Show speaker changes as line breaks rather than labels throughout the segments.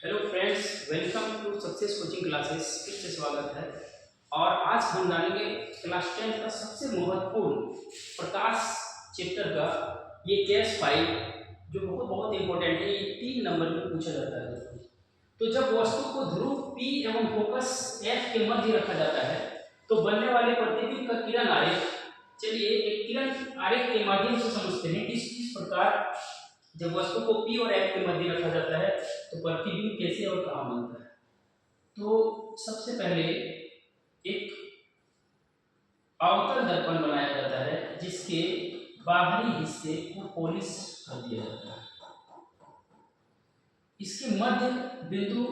Hello friends, welcome to success coaching classes. फिर से स्वागत है। और आज हम जानेंगे क्लास 10 का सबसे महत्वपूर्ण प्रकाश चैप्टर का ये केस फाइल, जो बहुत बहुत इंपॉर्टेंट है। ये 3 नंबर में पूछा जाता है दोस्तों। तो जब वस्तु को ध्रुव P एवं फोकस F के मध्य रखा जाता है तो बनने वाले प्रतिबिंब का किरण आरेख, चलिए एक किरण आरेख के माध्यम से समझते हैं कि किस प्रकार जब वस्तु को P और F के मध्य रखा जाता है तो प्रतिबिंब कैसे और कहाँ बनता है। तो सबसे पहले एक अवतल दर्पण बनाया जाता है जिसके बाहरी हिस्से को पॉलिश कर दिया जाता है। इसके मध्य बिंदु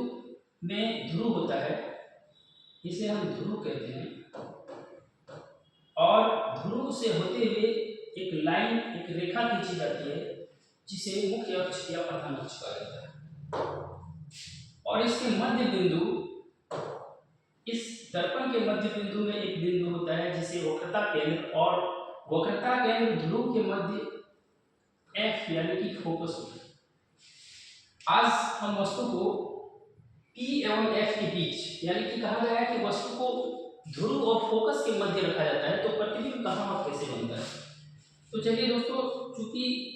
में ध्रुव होता है, इसे हम ध्रुव कहते हैं। और ध्रुव से होते हुए एक लाइन, एक रेखा खींची जाती है जिसे मुख्य अक्ष या प्रधान अक्ष कहा जाता है। और इसके मध्य बिंदु, इस दर्पण के मध्य बिंदु में एक बिंदु होता है जिसे वक्रता केंद्र, और वक्रता केंद्र ध्रुव के मध्य F यानी कि फोकस होता है। आज हम वस्तु को P एवं F के बीच, यानी कि कहा गया है कि वस्तु को ध्रुव और फोकस के मध्य रखा जाता है तो प्रतिबिंब कहाँ और कैसे बनता है। तो चलिए दोस्तों, चूंकि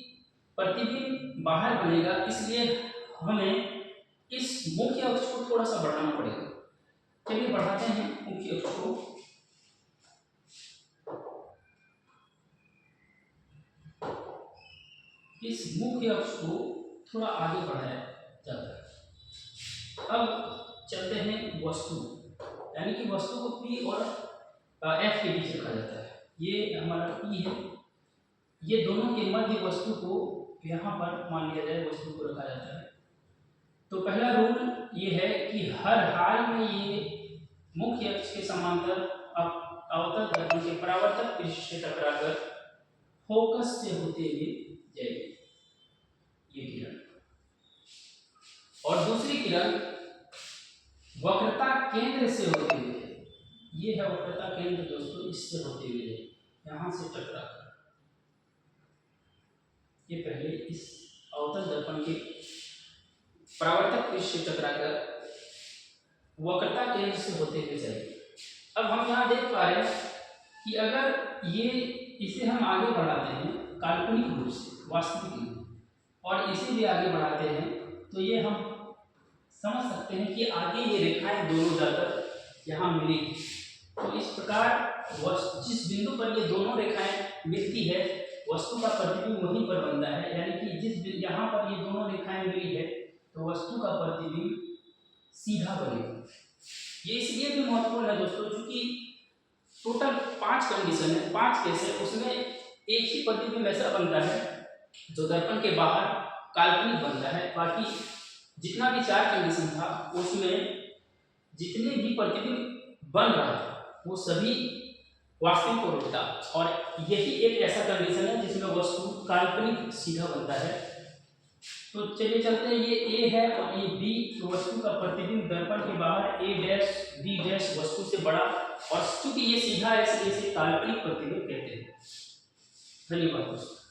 प्रतिबिंब बाहर बनेगा इसलिए हमें इस मुख्य अक्ष को थोड़ा सा बढ़ाना पड़ेगा। चलिए बढ़ाते हैं मुख्य अक्ष को। इस मुख्य अक्ष को थोड़ा आगे बढ़ाया जाता है। अब चलते हैं वस्तु, यानी कि वस्तु को P और F के बीच रखा जाता है। ये हमारा P है, ये दोनों के मध्य वस्तु को यहाँ पर मान लिया जाए, वस्तु को रखा जाता है। तो पहला रूल ये है कि हर हाल में ये मुख्य अक्ष के समांतर अवतल दर्पण के परावर्तक पृष्ठ से टकराकर फोकस से होते हुए जाएगी ये किरण। और दूसरी किरण वक्रता केंद्र से होते हुए, ये है वक्रता केंद्र दोस्तों, इससे होते हुए यहां से टकराकर, ये पहले इस अवतल दर्पण के परावर्तक पृष्ठ से टकराकर वक्रता केंद्र से होते हुए जाएगी। अब हम यहाँ देख पा रहे हैं कि अगर ये इसे हम आगे बढ़ाते हैं काल्पनिक रूप से, वास्तविक रूप, और इसे भी आगे बढ़ाते हैं तो ये हम समझ सकते हैं कि आगे ये रेखाएं दोनों जाकर यहाँ मिलेगी। तो इस प्रकार जिस बिंदु पर ये दोनों रेखाएं मिलती है वस्तु का प्रतिबिंब वहीं पर बनता है, यानी कि जिस यहाँ पर ये दोनों रेखाएं मिली है तो वस्तु का प्रतिबिंब सीधा बनेगा। ये इसलिए भी महत्वपूर्ण है दोस्तों क्योंकि टोटल 5 कंडीशन है, 5 केस है, उसमें एक ही प्रतिबिंब ऐसा बनता है जो दर्पण के बाहर काल्पनिक बनता है। बाकी जितना भी 4 कंडीशन था उसमें जितने भी प्रतिबिंब बन रहा था वो सभी वास्तविक और उल्टा, और यही एक ऐसा कंडीशन है जिसमें वस्तु काल्पनिक सीधा बनता है। तो चलिए चलते हैं, ये A है और ये B। तो वस्तु का प्रतिबिंब दर्पण के बाहर A डैश B डैश वस्तु से बड़ा, और चूंकि ये सीधा है इसलिए इसे काल्पनिक प्रतिबिंब कहते हैं। धन्यवाद दोस्तों।